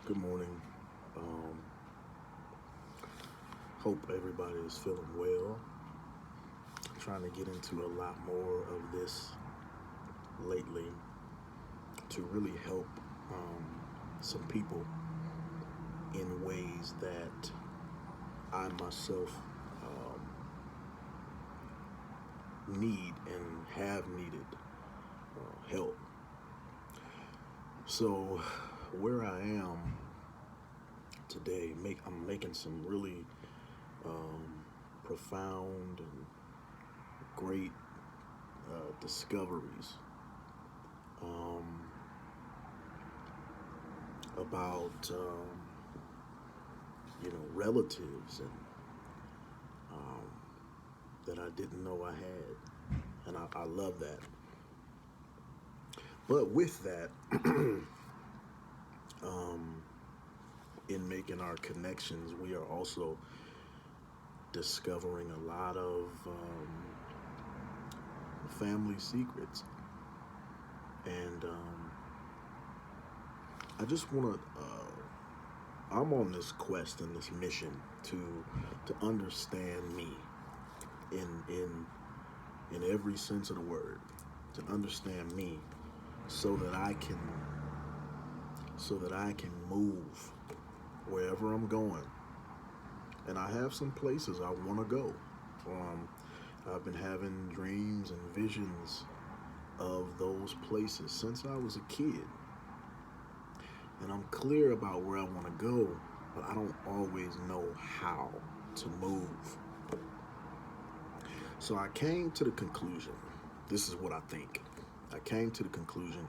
Good morning. Um, Hope everybody is feeling well. Trying to get into a lot more of this lately to really help um, some people in ways that I myself need and have needed help. So, where I am today, I'm making some really profound and great discoveries um, about relatives and um, that I didn't know I had, and I love that. But with that, um, in making our connections, we are also discovering a lot of family secrets, and I just want to. I'm on this quest and this mission to understand me in in every sense of the word, to understand me so that I can move wherever I'm going. And I have some places I want to go. Um, I've been having dreams and visions of those places since I was a kid. And I'm clear about where I want to go, but I don't always know how to move. So I came to the conclusion, this is what I think. I came to the conclusion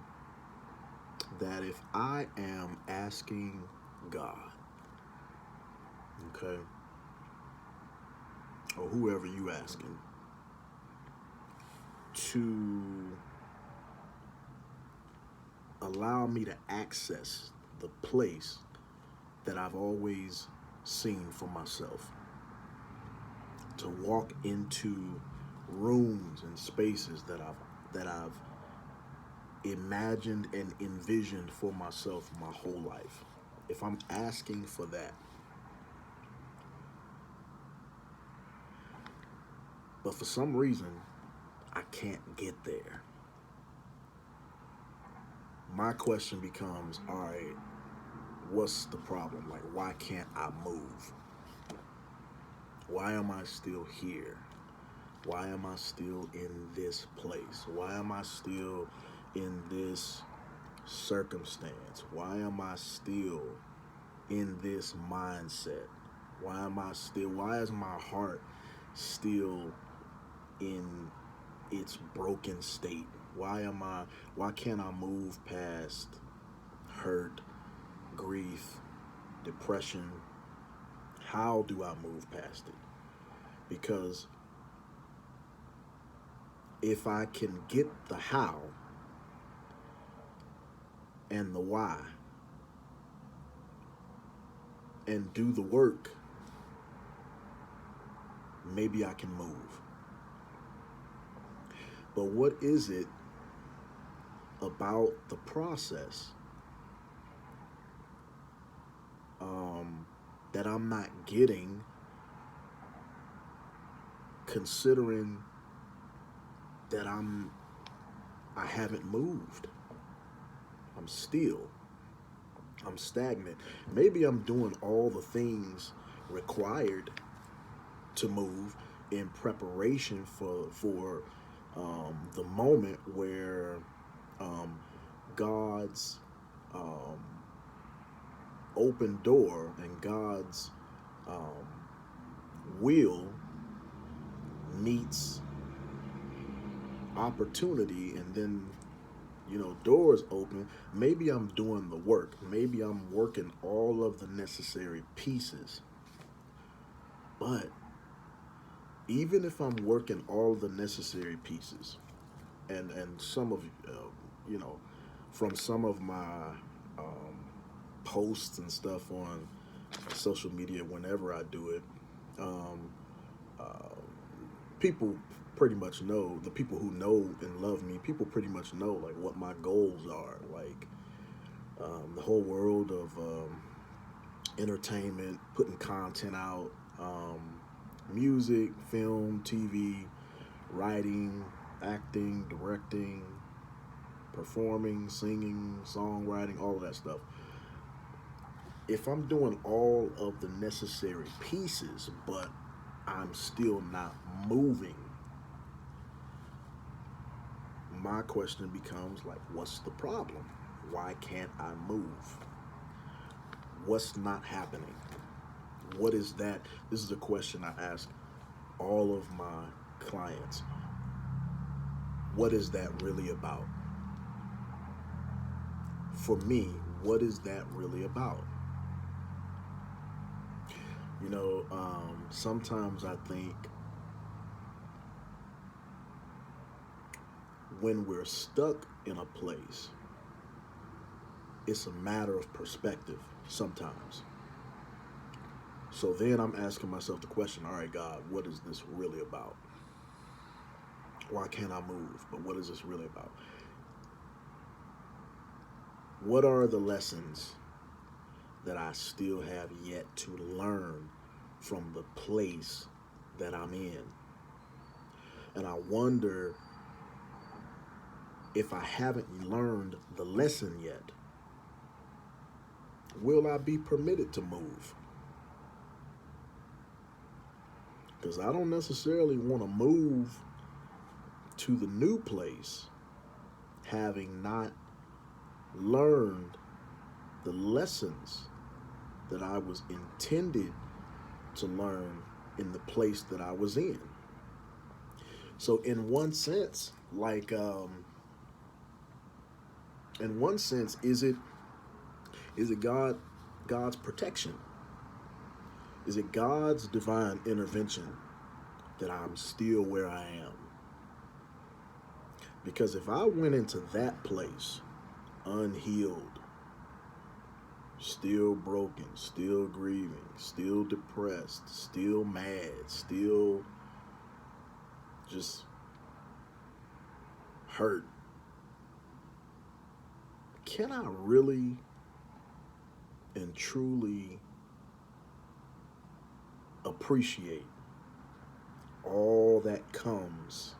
that if I am asking God, okay, or whoever you asking, to allow me to access the place that I've always seen for myself, to walk into rooms and spaces that I've imagined and envisioned for myself my whole life. If I'm asking for that, but for some reason I can't get there, my question becomes, all right, what's the problem? Like, why can't I move? Why am I still here? Why am I still in this place? Why am I still in this circumstance? Why am I still in this mindset? Why is my heart still in its broken state? Why can't I move past hurt, grief, depression? How do I move past it? Because if I can get the how and the why and do the work, maybe I can move. But what is it about the process um, that I'm not getting, considering that I haven't moved? I'm still. I'm stagnant. Maybe I'm doing all the things required to move in preparation for the moment where um, God's um, open door and God's um, will meets opportunity, and then doors open. Maybe I'm doing the work. Maybe I'm working all of the necessary pieces. But even if I'm working all the necessary pieces, and some of you know from some of my um, posts and stuff on social media, whenever I do it, um, uh, people pretty much know, the people who know and love me, people pretty much know like what my goals are. Like, The whole world of entertainment, putting content out, music, film, TV, writing, acting, directing, performing, singing, songwriting, all of that stuff. If I'm doing all of the necessary pieces, but I'm still not moving, my question becomes like, what's the problem? Why can't I move? What's not happening? What is that? This is a question I ask all of my clients. What is that really about? For me, what is that really about? Sometimes I think when we're stuck in a place, it's a matter of perspective sometimes. So then I'm asking myself the question, all right, God, what is this really about? Why can't I move? But what is this really about? What are the lessons that I still have yet to learn from the place that I'm in? And I wonder if I haven't learned the lesson yet, will I be permitted to move? Because I don't necessarily want to move to the new place having not learned the lessons that I was intended to learn in the place that I was in. So in one sense, is it God's protection? Is it God's divine intervention that I'm still where I am? Because if I went into that place unhealed, still broken, still grieving, still depressed, still mad, still just hurt, can I really and truly appreciate all that comes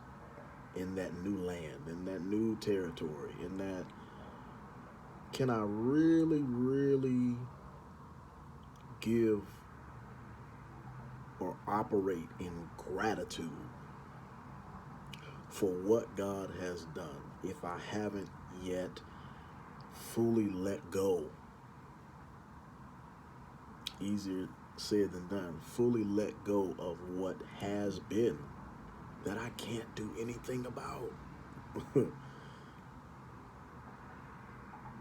in that new land, in that new territory, can I really, really give or operate in gratitude for what God has done if I haven't yet fully let go? Easier said than done. Fully let go of what has been that I can't do anything about.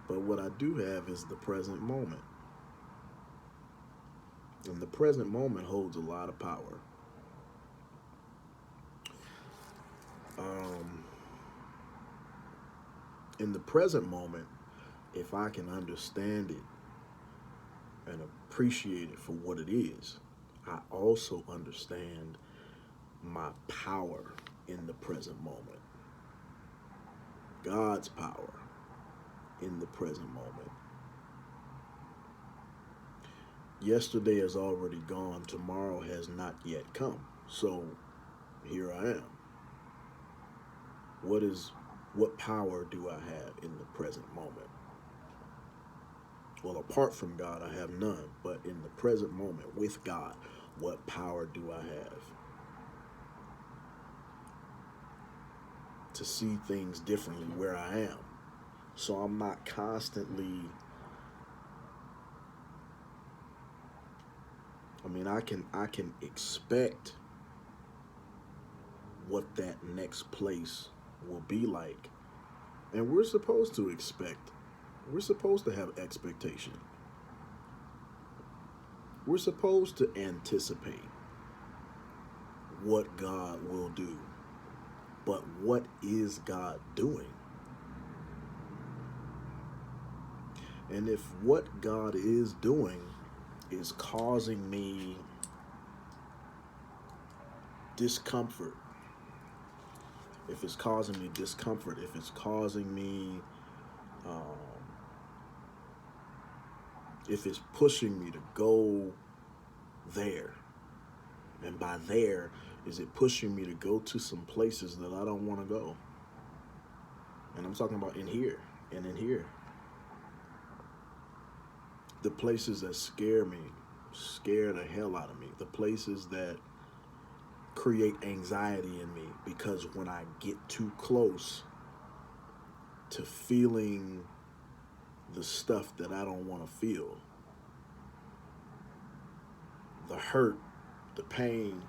But what I do have is the present moment. And the present moment holds a lot of power. In the present moment, if I can understand it and appreciate it for what it is, I also understand my power in the present moment. God's power in the present moment. Yesterday is already gone. Tomorrow has not yet come. So here I am. What power do I have in the present moment? Well, apart from God, I have none. But in the present moment with God, what power do I have to see things differently where I am? So I'm not constantly, I can expect what that next place will be like. And we're supposed to expect. We're supposed to have expectation. We're supposed to anticipate what God will do. But what is God doing? And if what God is doing is causing me discomfort, if it's causing me if it's pushing me to go there. And by there, is it pushing me to go to some places that I don't want to go? And I'm talking about in here and in here. The places that scare me, scare the hell out of me. The places that create anxiety in me because when I get too close to feeling the stuff that I don't want to feel, the hurt, the pain,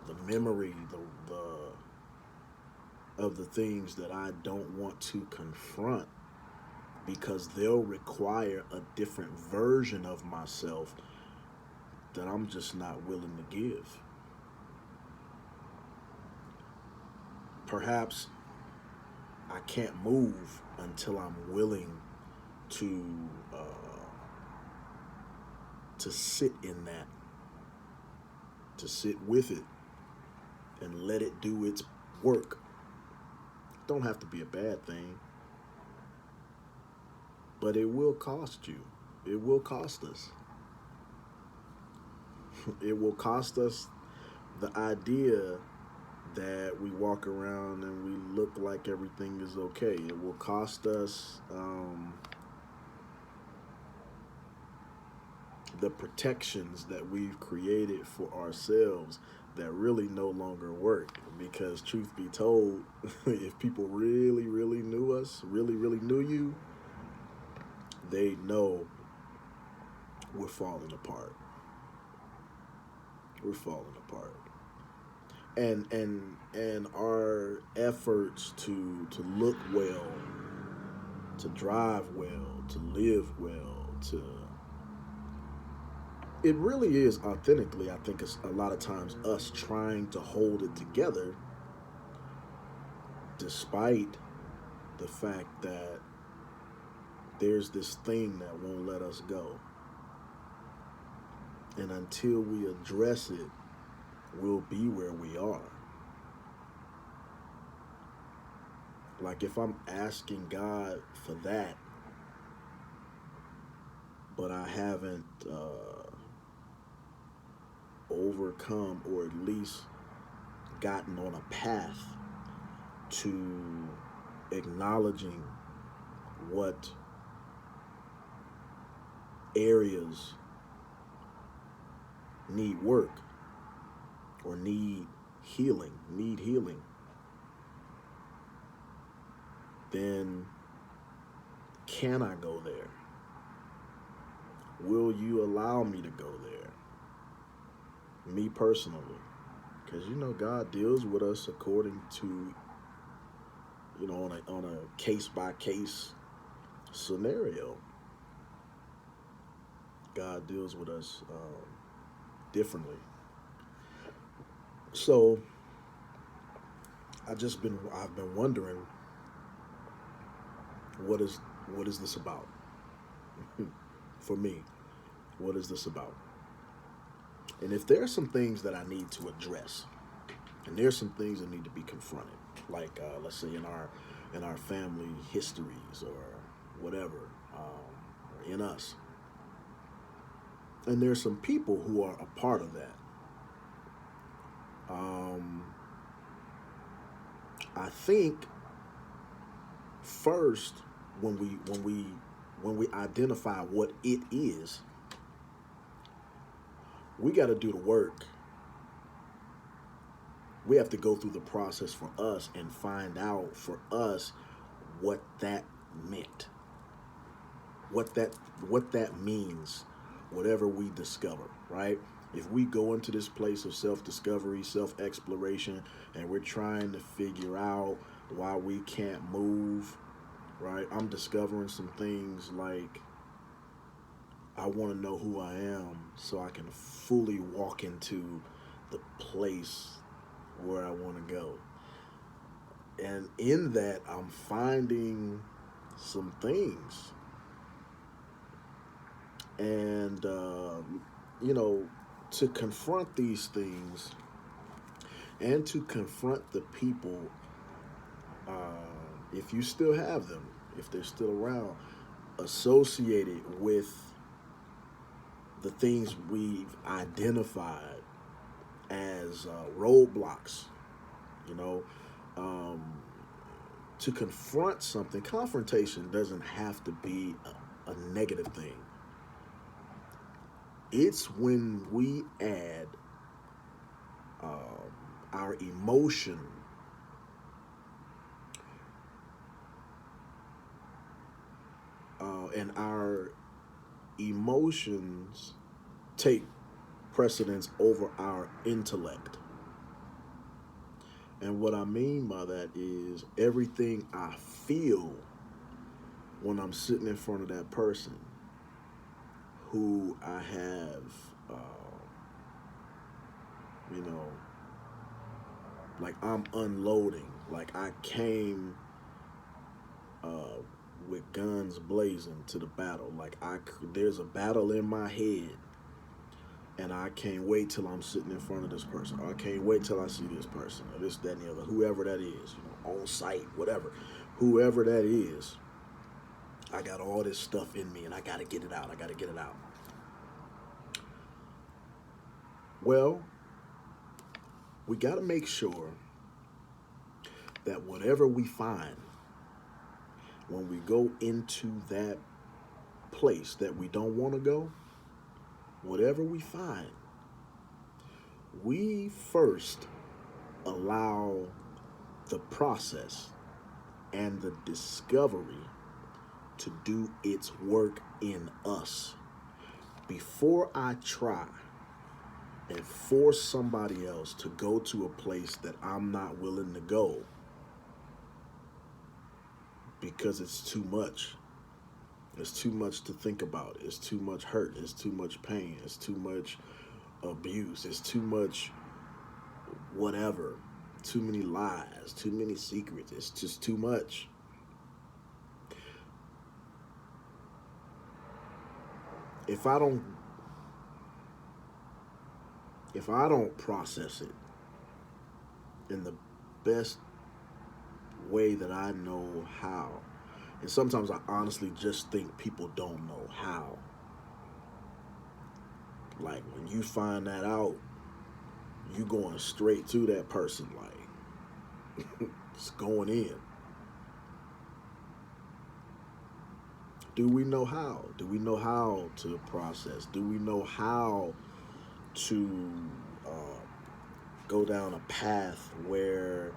the memory, of the things that I don't want to confront because they'll require a different version of myself that I'm just not willing to give. Perhaps I can't move until I'm willing to to sit in that, to sit with it, and let it do its work. Don't have to be a bad thing, but it will cost you. It will cost us. It will cost us the idea that we walk around and we look like everything is okay. It will cost us the protections that we've created for ourselves that really no longer work. Because truth be told, if people really, really knew us, really, really knew you, they know we're falling apart. We're falling apart. And our efforts to look well, to drive well, to live well, to it really is authentically, I think it's a lot of times us trying to hold it together despite the fact that there's this thing that won't let us go. And until we address it, we'll be where we are. Like if I'm asking God for that, but I haven't overcome or at least gotten on a path to acknowledging what areas need work or need healing, then can I go there? Will you allow me to go there? Me personally. Because God deals with us according to, on a case by case scenario. God deals with us differently. So I've been wondering, what is this about? For me, what is this about? And if there are some things that I need to address, and there's some things that need to be confronted, like let's say in our family histories or whatever, or in us, and there's some people who are a part of that. I think first when we identify what it is, we got to do the work. We have to go through the process for us and find out for us what that meant, what that means, whatever we discover, right? If we go into this place of self-discovery, self-exploration, and we're trying to figure out why we can't move, right? I'm discovering some things like I want to know who I am so I can fully walk into the place where I want to go. And in that, I'm finding some things. And, to confront these things and to confront the people, if you still have them, if they're still around, associated with the things we've identified as roadblocks, you know, um, to confront something. Confrontation doesn't have to be a negative thing. It's when we add our emotion and our emotions take precedence over our intellect. And what I mean by that is everything I feel when I'm sitting in front of that person who I have, you know, like I'm unloading. Like I came uh, with guns blazing to the battle. There's a battle in my head, and I can't wait till I'm sitting in front of this person. Or I can't wait till I see this person, or this, that, and the other, whoever that is, on site, whatever, whoever that is. I got all this stuff in me, and I gotta get it out. I gotta get it out. Well, we gotta make sure that whatever we find when we go into that place that we don't want to go, whatever we find, we first allow the process and the discovery to do its work in us. Before I try and force somebody else to go to a place that I'm not willing to go because it's too much. It's too much to think about. It's too much hurt. It's too much pain. It's too much abuse. It's too much whatever. Too many lies. Too many secrets. It's just too much. If I don't process it in the best way that I know how, and sometimes I honestly just think people don't know how. Like when you find that out, you going straight to that person, like it's going in. Do we know how? Do we know how to process? Do we know how to go down a path where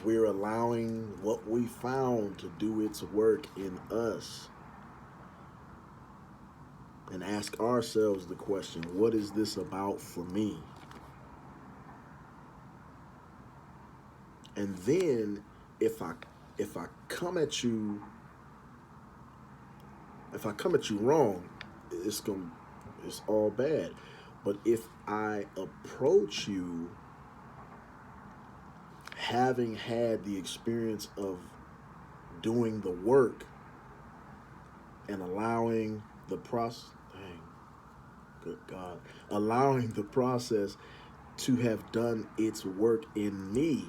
we're allowing what we found to do its work in us? And ask ourselves the question, what is this about for me? And then if I come at you wrong, it's all bad. But if I approach you having had the experience of doing the work and allowing the process, good God, allowing the process to have done its work in me,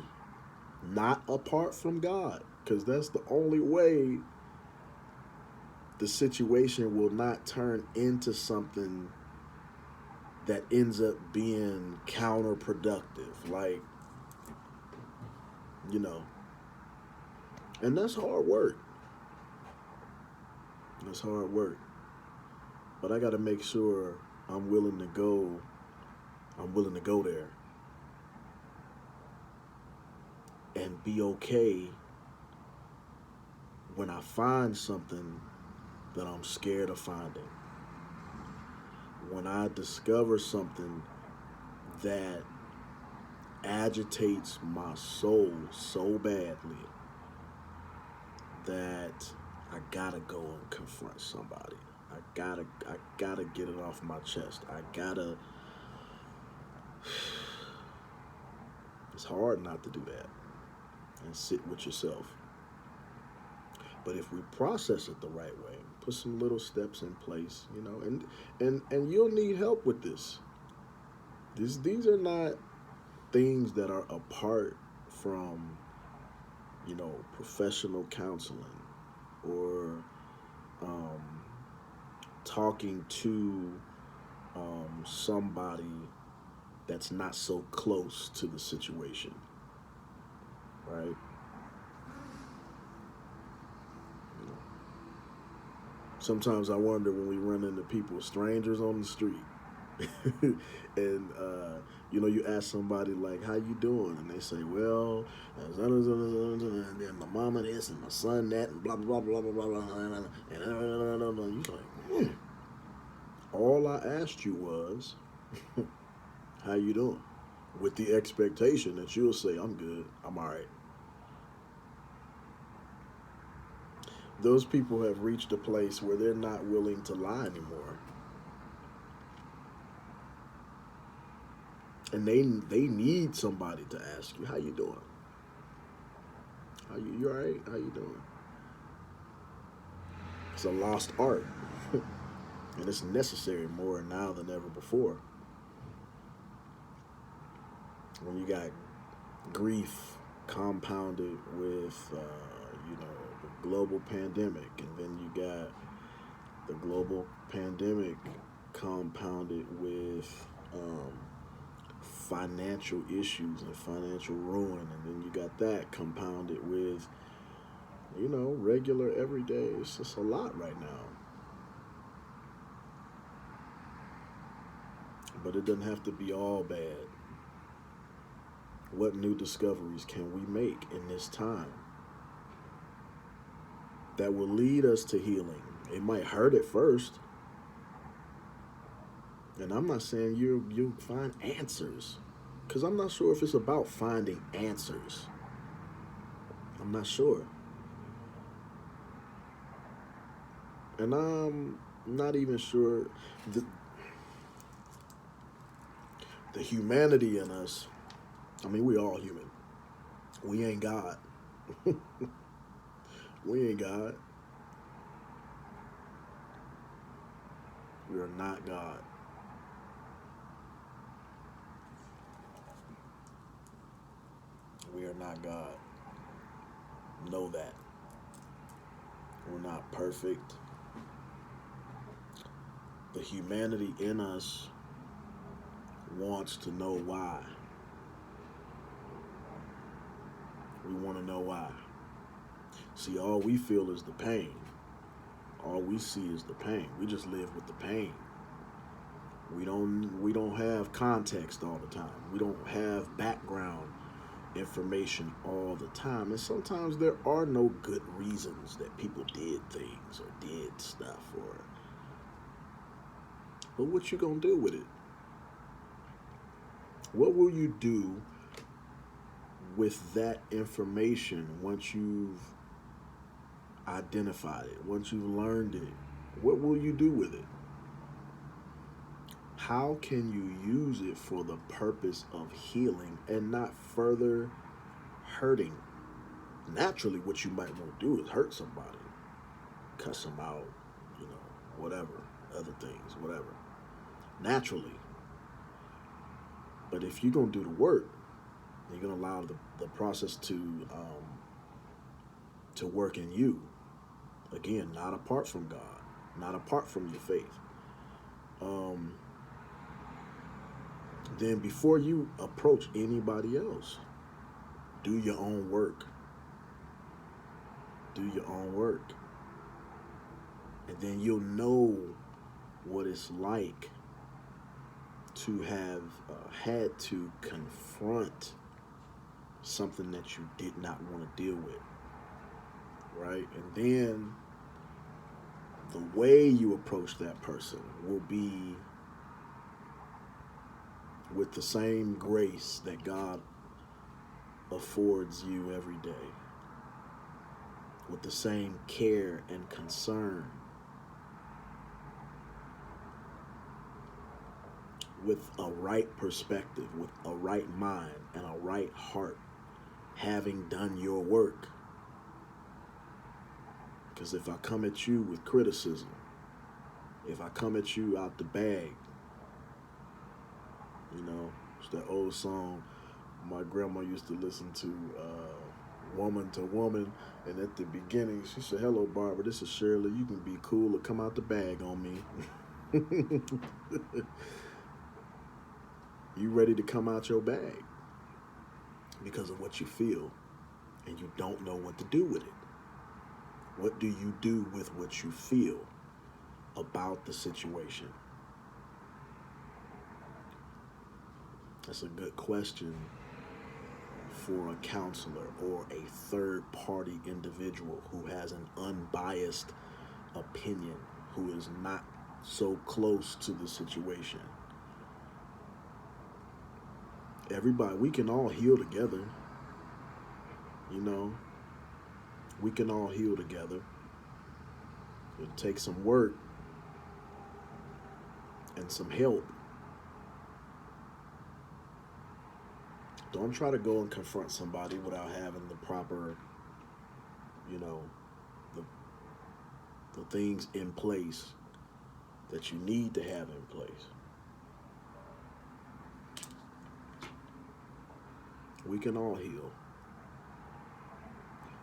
not apart from God, because that's the only way the situation will not turn into something that ends up being counterproductive. Like, and that's hard work. That's hard work. But I got to make sure I'm willing to go there and be okay when I find something that I'm scared of finding. When I discover something that agitates my soul so badly that I gotta go and confront somebody. I gotta get it off my chest. It's hard not to do that and sit with yourself. But if we process it the right way, put some little steps in place, and you'll need help with this. These are not things that are apart from, professional counseling or talking to somebody that's not so close to the situation, right? Sometimes I wonder when we run into people, strangers on the street, and you ask somebody like, "How you doing?" and they say, "Well, and then my mama this and my son that and blah blah blah blah blah blah," and you like, all I asked you was, "How you doing?" with the expectation that you'll say, "I'm good, I'm all right." Those people have reached a place where they're not willing to lie anymore. And they need somebody to ask you, "How you doing? You all right? How you doing?" It's a lost art. And it's necessary more now than ever before. When you got grief compounded with the global pandemic, and then you got the global pandemic compounded with financial issues and financial ruin, and then you got that compounded with regular everyday. It's just a lot right now. But it doesn't have to be all bad. What new discoveries can we make in this time that will lead us to healing? It might hurt at first. And I'm not saying you'll find answers, because I'm not sure if it's about finding answers. I'm not sure. And I'm not even sure the humanity in us. I mean, we all human. We ain't God. We ain't God. We are not God. We are not God. Know that. We're not perfect. The humanity in us wants to know why. We want to know why. See, all we feel is the pain. All we see is the pain. We just live with the pain. We don't have context all the time. We don't have background information all the time. And sometimes there are no good reasons that people did things or did stuff, but what you gonna do with it? What will you do with that information once you've identified it, once you've learned it? What will you do with it? How can you use it for the purpose of healing and not further hurting? Naturally, what you might want to do is hurt somebody, cuss them out, whatever, other things, whatever. Naturally. But if you're going to do the work, you're going to allow the process to work in you. Again, not apart from God, not apart from your faith. Then before you approach anybody else, do your own work. Do your own work. And then you'll know what it's like to have had to confront something that you did not want to deal with, right? And then the way you approach that person will be with the same grace that God affords you every day, with the same care and concern, with a right perspective, with a right mind and a right heart, having done your work. Because if I come at you with criticism, if I come at you out the bag, it's that old song my grandma used to listen to woman to woman. And at the beginning, she said, "Hello, Barbara. This is Shirley. You can be cool or come out the bag on me." You ready to come out your bag because of what you feel, and you don't know what to do with it. What do you do with what you feel about the situation? That's a good question for a counselor or a third party individual who has an unbiased opinion, who is not so close to the situation. Everybody, we can all heal together. You know, we can all heal together. It'll take some work and some help. Don't try to go and confront somebody without having the proper, you know, the, the things in place that you need to have in place. We can all heal.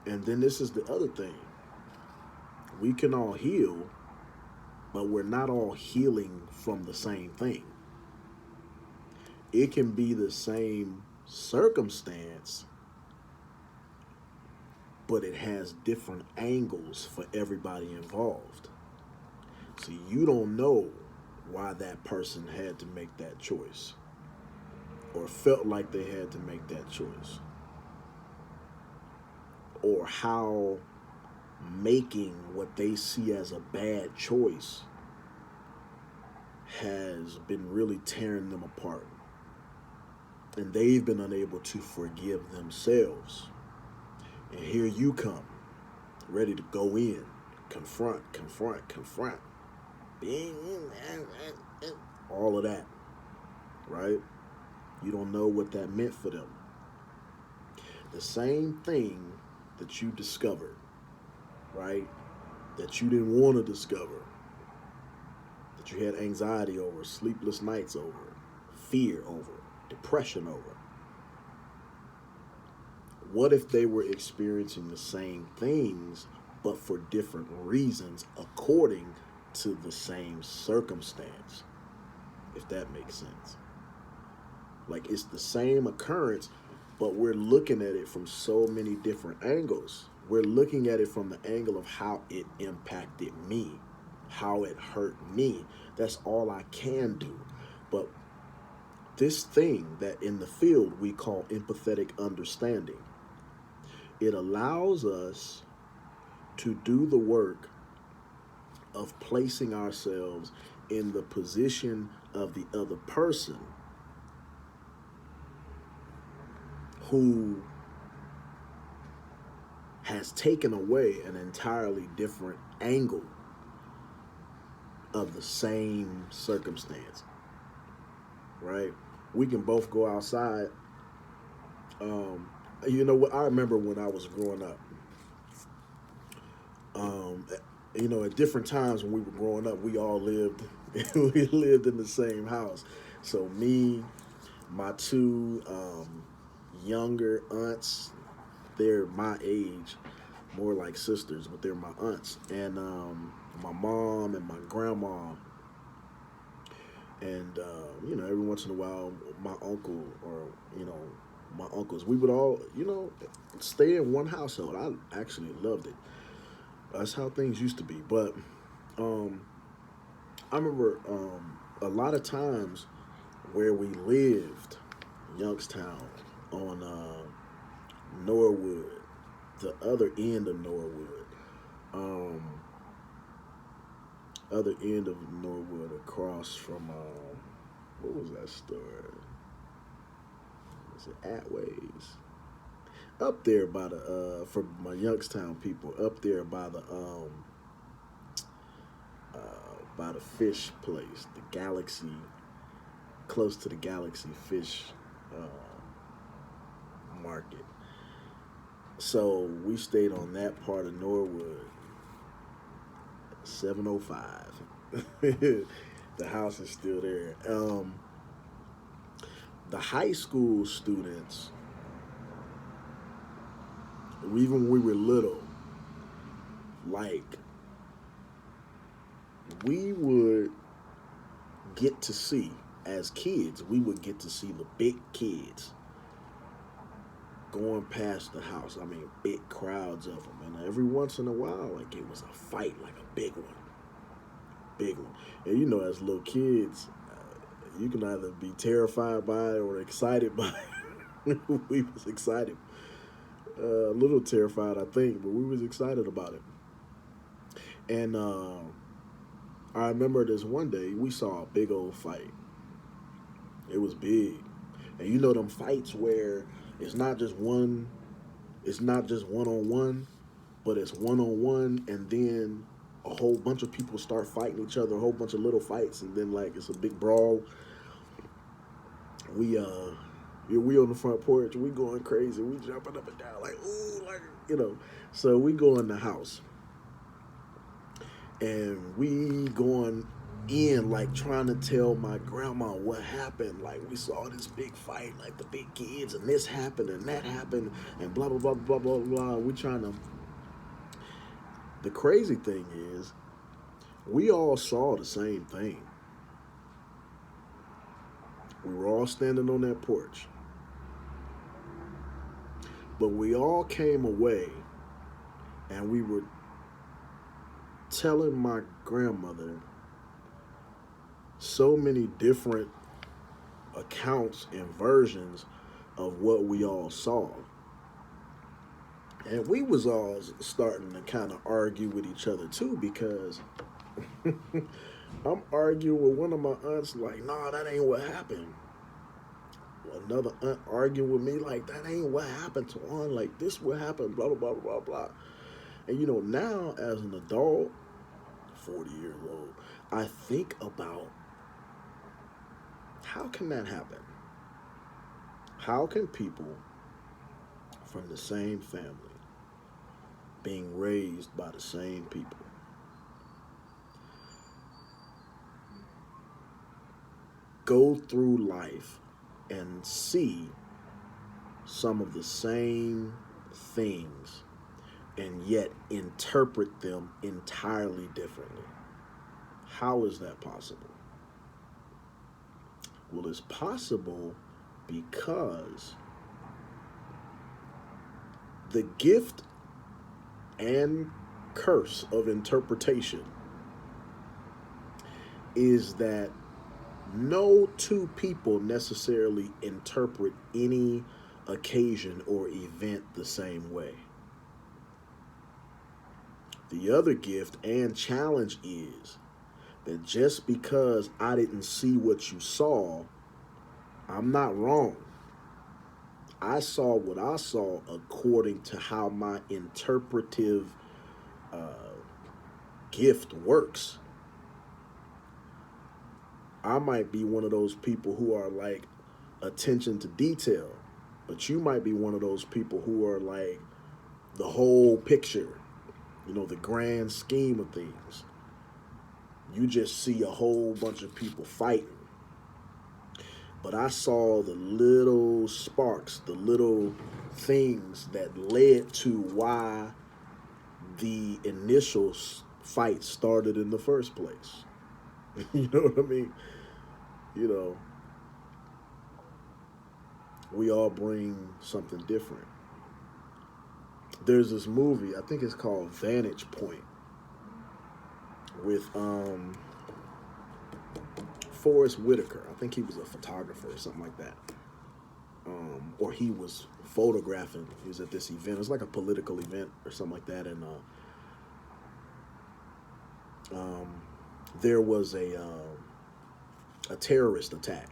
And then this is the other thing. We can all heal, but we're not all healing from the same thing. It can be the same circumstance, but it has different angles for everybody involved. So you don't know why that person had to make that choice or felt like they had to make that choice, or how making what they see as a bad choice has been really tearing them apart. And they've been unable to forgive themselves. And here you come, ready to go in, confront, all of that, right? You don't know what that meant for them. The same thing that you discovered, right, that you didn't want to discover, that you had anxiety over, sleepless nights over, fear over, depression over. What if they were experiencing the same things, but for different reasons, according to the same circumstance? If that makes sense. Like, it's the same occurrence, but we're looking at it from so many different angles. We're looking at it from the angle of how it impacted me, how it hurt me. That's all I can do. But this thing that in the field we call empathetic understanding, it allows us to do the work of placing ourselves in the position of the other person who has taken away an entirely different angle of the same circumstance, right? We can both go outside. You know what? I remember when I was growing up, at different times when we were growing up, we all lived, we lived in the same house. So me, my two younger aunts, they're my age, more like sisters, but they're my aunts, and my mom and my grandma, and every once in a while, my uncle or my uncles, we would all stay in one household. I actually loved it. That's how things used to be. But I remember a lot of times where we lived, Youngstown, on Norwood, the other end of Norwood, across from what was that store? Was it Atways? Up there by the for my Youngstown people, up there by the fish place, the Galaxy, close to the Galaxy Fish Market. So we stayed on that part of Norwood, 705. The house is still there. The high school students even when we were little, like we would get to see, as kids, we would get to see the big kids going past the house. I mean, big crowds of them, and every once in a while, like it was a fight, like a big one, big one. And you know, as little kids, you can either be terrified by it or excited by it. We was excited, a little terrified, I think, but we was excited about it. And I remember this one day we saw a big old fight. It was big, and you know them fights where it's not just one, it's not just one on one, but it's one on one, and then a whole bunch of people start fighting each other, a whole bunch of little fights, and then like it's a big brawl. We yeah, we on the front porch, we going crazy, we jumping up and down like ooh, like you know. So we go in the house, and we going in like trying to tell my grandma what happened. Like we saw this big fight, like the big kids, and this happened and that happened, and blah blah blah blah blah blah. We trying to. The crazy thing is, we all saw the same thing. We were all standing on that porch, but we all came away, and we were telling my grandmother so many different accounts and versions of what we all saw. And we was all starting to kind of argue with each other too, because I'm arguing with one of my aunts like, nah, that ain't what happened. Another aunt arguing with me like, that ain't what happened to on, like this what happened, blah, blah, blah, blah, blah. And you know, now as an adult, 40 years old, I think about how can that happen? How can people from the same family, being raised by the same people, go through life and see some of the same things and yet interpret them entirely differently? How is that possible? Well, it's possible because the gift and curse of interpretation is that no two people necessarily interpret any occasion or event the same way. The other gift and challenge is that just because I didn't see what you saw, I'm not wrong. I saw what I saw according to how my interpretive gift works. I might be one of those people who are like attention to detail, but you might be one of those people who are like the whole picture, you know, the grand scheme of things. You just see a whole bunch of people fighting. But I saw the little sparks, the little things that led to why the initial fight started in the first place. You know what I mean? You know, we all bring something different. There's this movie, I think it's called Vantage Point, with Forrest Whitaker. I think he was a photographer or something like that. Or he was photographing. He was at this event. It was like a political event or something like that. And there was a terrorist attack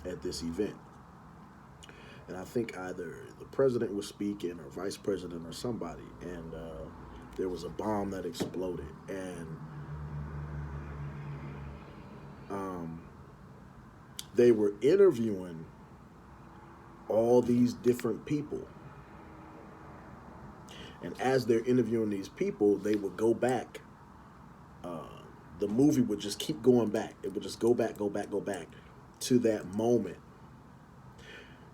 at this event. And I think either the president was speaking or vice president or somebody. And there was a bomb that exploded. And they were interviewing all these different people. And as they're interviewing these people, they would go back. The movie would just keep going back. It would just go back to that moment.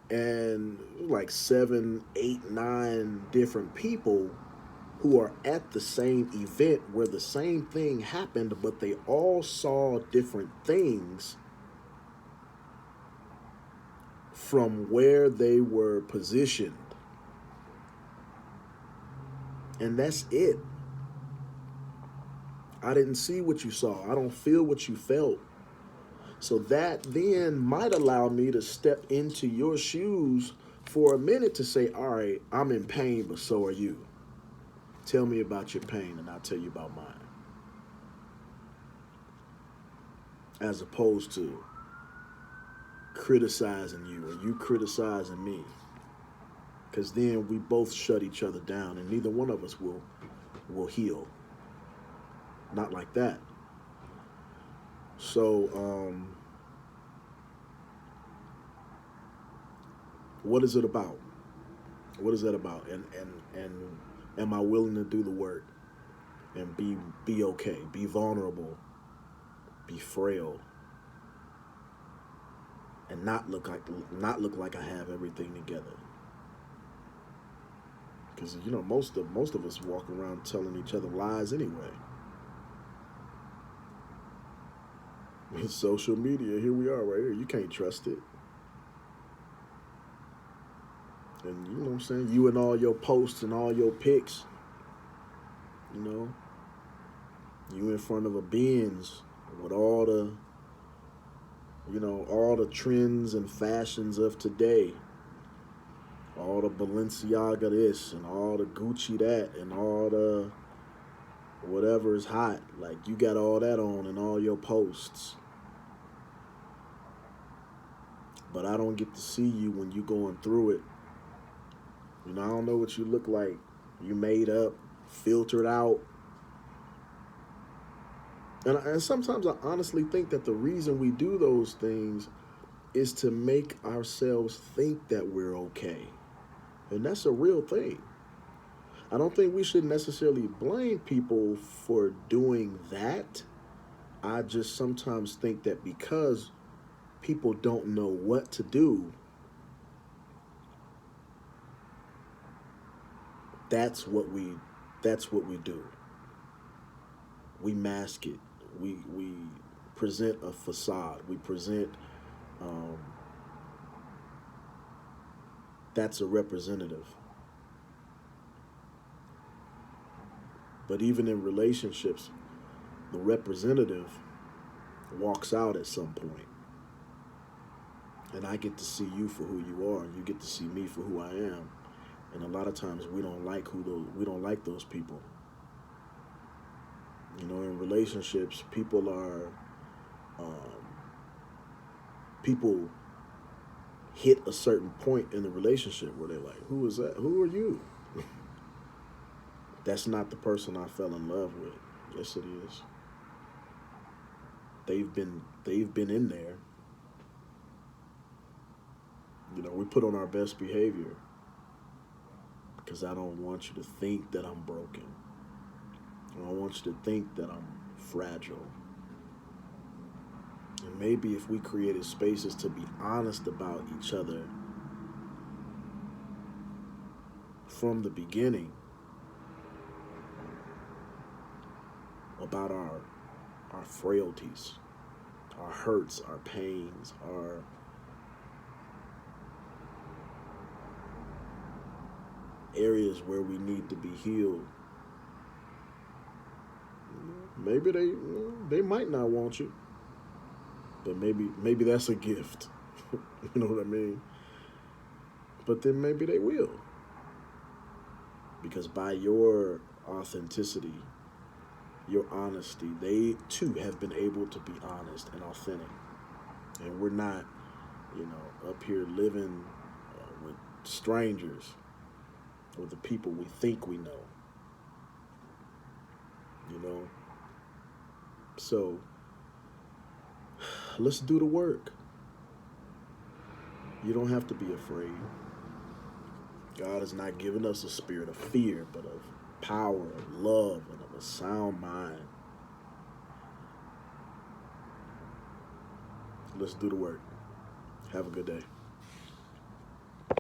and like 7, 8, 9 different people who are at the same event where the same thing happened, but they all saw different things from where they were positioned. And that's it. I didn't see what you saw. I don't feel what you felt. So that then might allow me to step into your shoes for a minute to say, all right, I'm in pain, but so are you. Tell me about your pain and I'll tell you about mine. As opposed to criticizing you or you criticizing me. Because then we both shut each other down and neither one of us will heal. Not like that. So, what is it about? What is that about? And am I willing to do the work and be okay, be vulnerable, be frail, and not look like I have everything together? Because most of us walk around telling each other lies anyway. With social media, here we are right here. You can't trust it. And you know what I'm saying? You and all your posts and all your pics, you in front of a Benz with all the trends and fashions of today. All the Balenciaga this and all the Gucci that and all the whatever is hot. Like, you got all that on in all your posts. But I don't get to see you when you going through it. I don't know what you look like. You made up, filtered out. And sometimes I honestly think that the reason we do those things is to make ourselves think that we're okay. And that's a real thing. I don't think we should necessarily blame people for doing that. I just sometimes think that because people don't know what to do, that's what we do. We mask it. We present a facade. We present that's a representative. But even in relationships, the representative walks out at some point. And I get to see you for who you are, and you get to see me for who I am. And a lot of times we don't like those people. In relationships, people hit a certain point in the relationship where they're like, who is that? Who are you? That's not the person I fell in love with. Yes, it is. They've been in there. We put on our best behavior because I don't want you to think that I'm broken. I don't want you to think that I'm fragile. And maybe if we created spaces to be honest about each other from the beginning, about our frailties, our hurts, our pains, our areas where we need to be healed, maybe they might not want you, but maybe that's a gift. You know what I mean? But then maybe they will, because by your authenticity, your honesty, they too have been able to be honest and authentic. And we're not, up here living with strangers, with the people we think we know. So let's do the work. You don't have to be afraid. God has not given us a spirit of fear, but of power, of love, and of a sound mind. Let's do the work. Have a good day.